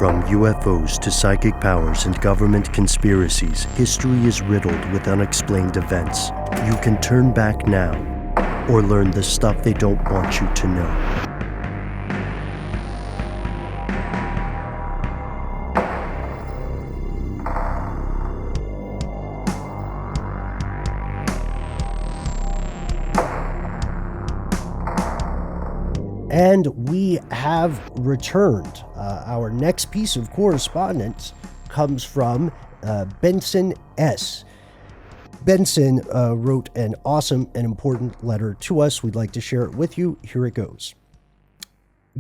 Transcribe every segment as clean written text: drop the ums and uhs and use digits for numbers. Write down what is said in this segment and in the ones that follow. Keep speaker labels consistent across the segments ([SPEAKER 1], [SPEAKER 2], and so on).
[SPEAKER 1] From UFOs to psychic powers and government conspiracies, history is riddled with unexplained events. You can turn back now, or learn the stuff they don't want you to know.
[SPEAKER 2] And we have returned. Our next piece of correspondence comes from Benson S. Benson wrote an awesome and important letter to us. We'd like to share it with you. Here it goes.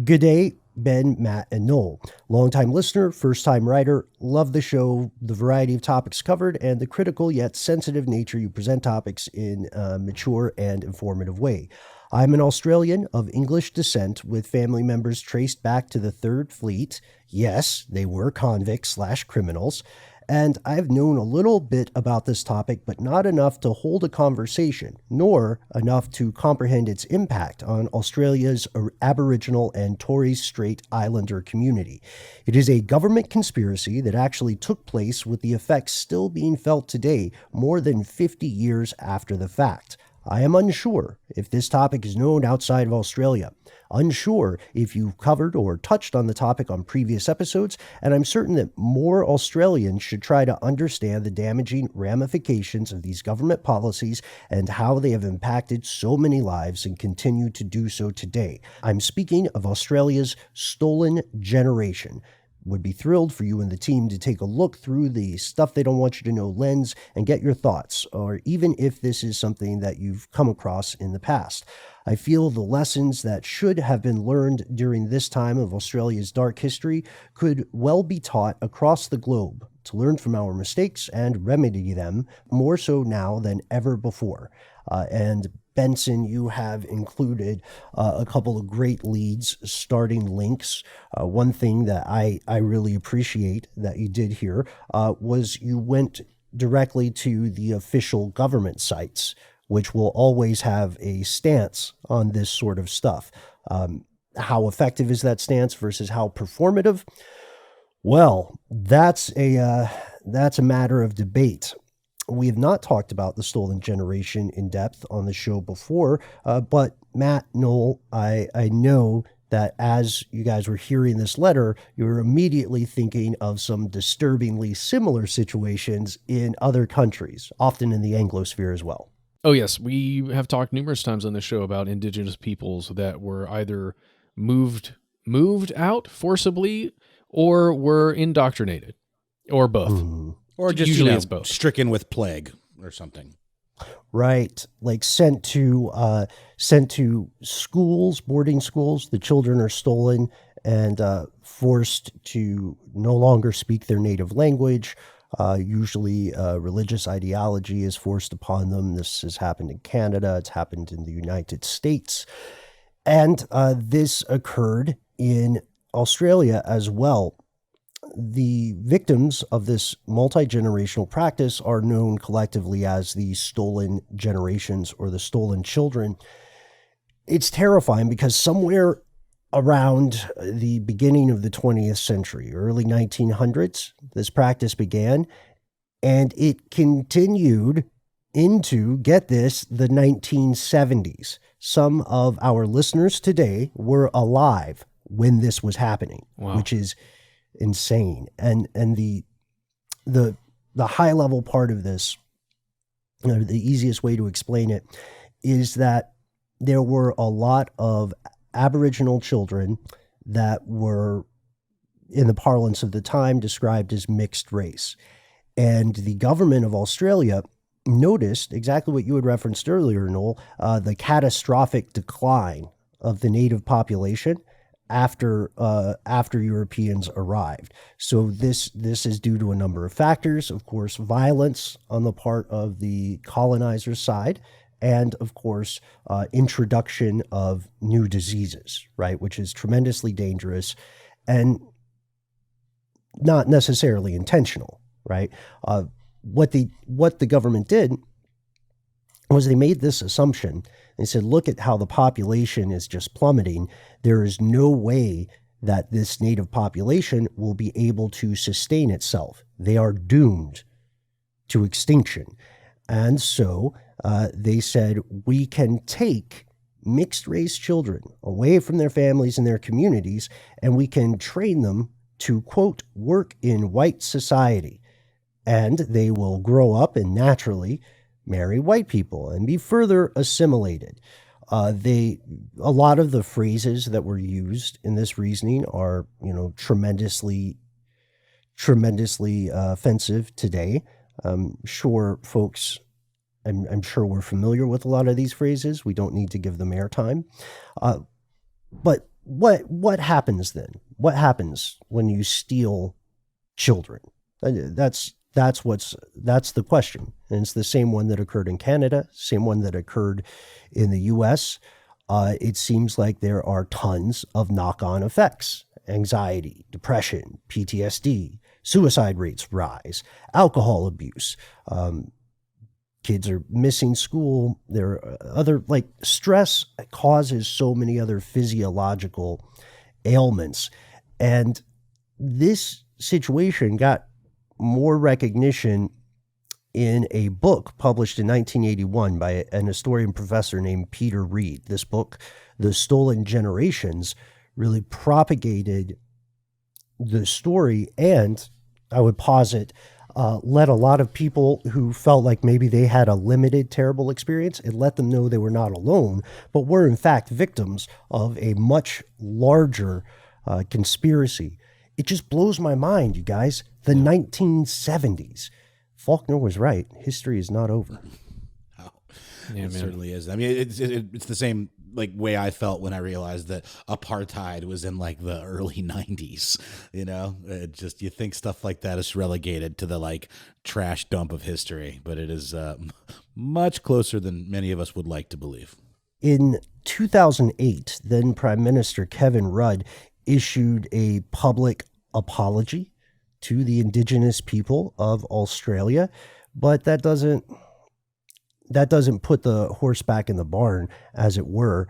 [SPEAKER 2] Good day, Ben, Matt, and Noel. Longtime listener, first-time writer. Love the show, the variety of topics covered, and the critical yet sensitive nature you present topics in a mature and informative way. I'm an Australian of English descent with family members traced back to the Third Fleet. Yes, they were convicts/criminals. And I've known a little bit about this topic, but not enough to hold a conversation, nor enough to comprehend its impact on Australia's Aboriginal and Torres Strait Islander community. It is a government conspiracy that actually took place with the effects still being felt today, more than 50 years after the fact. I am unsure if this topic is known outside of Australia, unsure if you've covered or touched on the topic on previous episodes, and I'm certain that more Australians should try to understand the damaging ramifications of these government policies and how they have impacted so many lives and continue to do so today. I'm speaking of Australia's stolen generation. Would be thrilled for you and the team to take a look through the stuff they don't want you to know lens and get your thoughts, or even if this is something that you've come across in the past. I feel the lessons that should have been learned during this time of Australia's dark history could well be taught across the globe to learn from our mistakes and remedy them, more so now than ever before. And Benson, you have included a couple of great leads, starting links. One thing that I really appreciate that you did here was you went directly to the official government sites, which will always have a stance on this sort of stuff. How effective is that stance versus how performative? Well, that's a matter of debate. We have not talked about the stolen generation in depth on the show before, but Matt, Noel, I know that as you guys were hearing this letter, you were immediately thinking of some disturbingly similar situations in other countries, often in the Anglosphere as well.
[SPEAKER 3] Oh, yes. We have talked numerous times on the show about indigenous peoples that were either moved out forcibly or were indoctrinated, or both. Mm-hmm.
[SPEAKER 4] Or just
[SPEAKER 3] usually it's both.
[SPEAKER 4] Stricken with plague or something.
[SPEAKER 2] Right, like sent to schools, boarding schools. The children are stolen and forced to no longer speak their native language. Usually religious ideology is forced upon them. This has happened in Canada. It's happened in the United States. And this occurred in Australia as well. The victims of this multi-generational practice are known collectively as the stolen generations or the stolen children. It's terrifying because somewhere around the beginning of the 20th century, early 1900s, this practice began, and it continued into, get this, the 1970s. Some of our listeners today were alive when this was happening, wow, which is insane. And the high level part of this, the easiest way to explain it, is that there were a lot of Aboriginal children that were, in the parlance of the time, described as mixed race. And the government of Australia noticed exactly what you had referenced earlier, Noel, the catastrophic decline of the native population after Europeans arrived. So this is due to a number of factors. Of course, violence on the part of the colonizers' side, and of course, introduction of new diseases, right, which is tremendously dangerous and not necessarily intentional, right? What the government did was they made this assumption. They said, look at how the population is just plummeting. There is no way that this native population will be able to sustain itself. They are doomed to extinction. And so they said, we can take mixed race children away from their families and their communities, and we can train them to, quote, work in white society. And they will grow up and naturally marry white people and be further assimilated. A lot of the phrases that were used in this reasoning are, tremendously offensive today. Sure, folks, I'm sure we're familiar with a lot of these phrases. We don't need to give them airtime. But what happens then? What happens when you steal children? That's the question. And it's the same one that occurred in Canada, same one that occurred in the US. It seems like there are tons of knock-on effects: anxiety, depression, PTSD, suicide rates rise, alcohol abuse, kids are missing school. There are other, stress causes so many other physiological ailments. And this situation got more recognition in a book published in 1981 by an historian professor named Peter Reed. This book, The Stolen Generations, really propagated the story, and I would posit let a lot of people who felt like maybe they had a limited terrible experience, it let them know they were not alone, but were in fact victims of a much larger conspiracy. It just blows my mind, you guys. The 1970s. Faulkner was right. History is not over.
[SPEAKER 4] Oh, it certainly is. I mean, it's the same way I felt when I realized that apartheid was in the early 90s. You think stuff like that is relegated to the trash dump of history, but it is much closer than many of us would like to believe.
[SPEAKER 2] In 2008, then Prime Minister Kevin Rudd issued a public apology to the Indigenous people of Australia, but that doesn't put the horse back in the barn, as it were.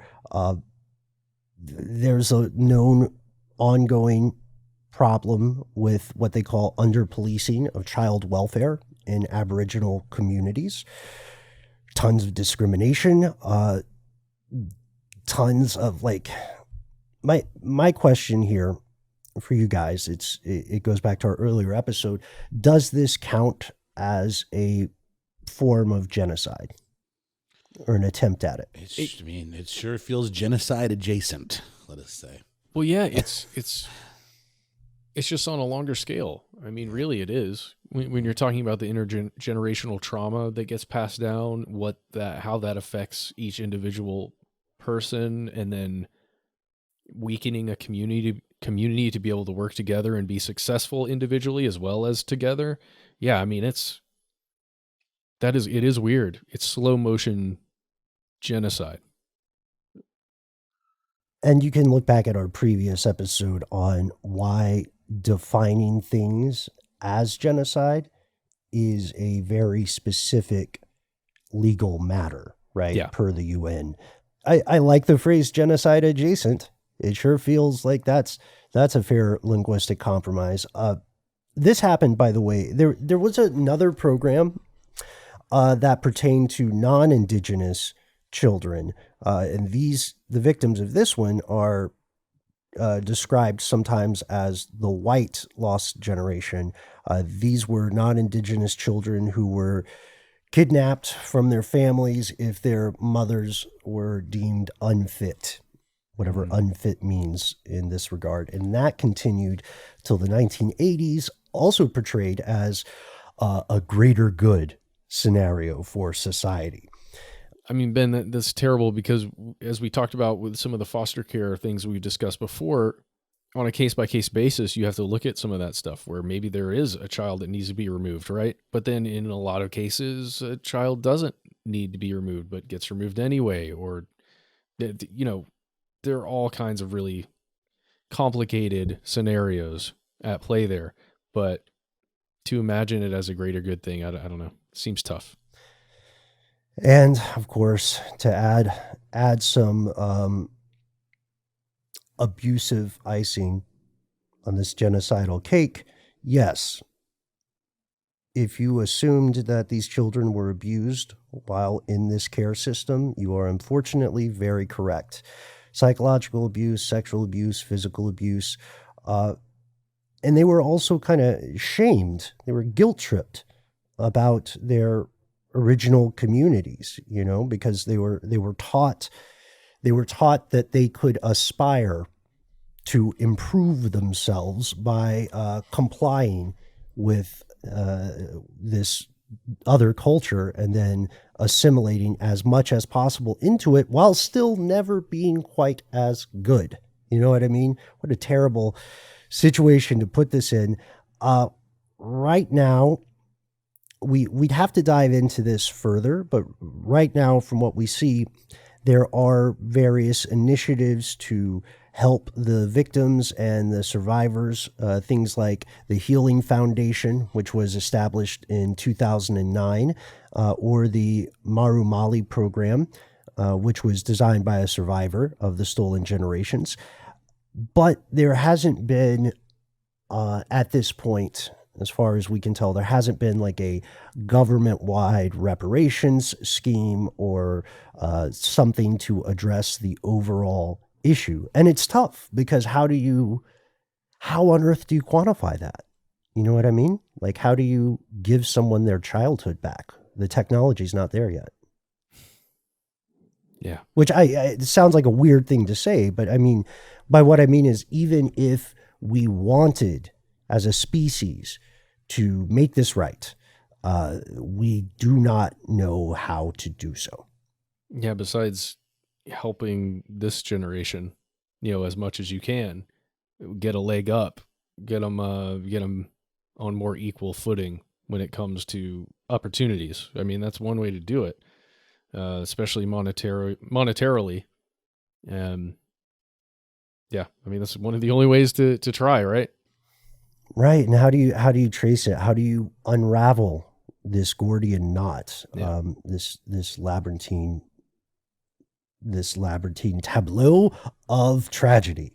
[SPEAKER 2] There's a known ongoing problem with what they call under-policing of child welfare in Aboriginal communities. Tons of discrimination, tons of my question here for you guys, it goes back to our earlier episode. Does this count as a form of genocide or an attempt at it?
[SPEAKER 4] It sure feels genocide adjacent, let us say.
[SPEAKER 3] Well, yeah, it's just on a longer scale. I mean, really it is. When you're talking about the intergenerational trauma that gets passed down, how that affects each individual person, and then weakening a community to be able to work together and be successful individually as well as together. Yeah, I mean, it is weird. It's slow motion genocide.
[SPEAKER 2] And you can look back at our previous episode on why defining things as genocide is a very specific legal matter, right?
[SPEAKER 3] Yeah.
[SPEAKER 2] Per the UN. I like the phrase genocide adjacent. It sure feels like that's a fair linguistic compromise. This happened, by the way. There was another program that pertained to non-Indigenous children, and the victims of this one are described sometimes as the white lost generation. These were non-Indigenous children who were kidnapped from their families if their mothers were deemed unfit, whatever unfit means in this regard. And that continued till the 1980s, also portrayed as a greater good scenario for society.
[SPEAKER 3] I mean, Ben, that's terrible, because as we talked about with some of the foster care things we discussed before, on a case-by-case basis, you have to look at some of that stuff where maybe there is a child that needs to be removed, right? But then in a lot of cases, a child doesn't need to be removed, but gets removed anyway. Or, there are all kinds of really complicated scenarios at play there. But to imagine it as a greater good thing, I don't know. It seems tough.
[SPEAKER 2] And of course, to add some abusive icing on this genocidal cake, yes, if you assumed that these children were abused while in this care system, you are unfortunately very correct. Psychological abuse, sexual abuse, physical abuse, and they were also kind of shamed. They were guilt tripped about their original communities, because they were taught that they could aspire to improve themselves by complying with this other culture and then assimilating as much as possible into it while still never being quite as good. You know what I mean? What a terrible situation to put this in. Right now, we'd have to dive into this further, but right now, from what we see, there are various initiatives to help the victims and the survivors, things like the Healing Foundation, which was established in 2009, or the Marumali program, which was designed by a survivor of the stolen generations. But there hasn't been, at this point, as far as we can tell, there hasn't been like a government-wide reparations scheme or something to address the overall issue. And it's tough because how on earth do you quantify that? You know what I mean? Like, how do you give someone their childhood back? The technology's not there yet.
[SPEAKER 3] Yeah.
[SPEAKER 2] Which it sounds like a weird thing to say, but I mean, by what I mean is, even if we wanted as a species to make this right, we do not know how to do so.
[SPEAKER 3] Yeah, besides helping this generation, as much as you can, get a leg up, get them on more equal footing when it comes to opportunities. I mean, that's one way to do it, especially monetarily. Yeah, I mean, that's one of the only ways to try, right?
[SPEAKER 2] Right. And how do you trace it? How do you unravel this Gordian knot?
[SPEAKER 3] Yeah.
[SPEAKER 2] This labyrinthine tableau of tragedy.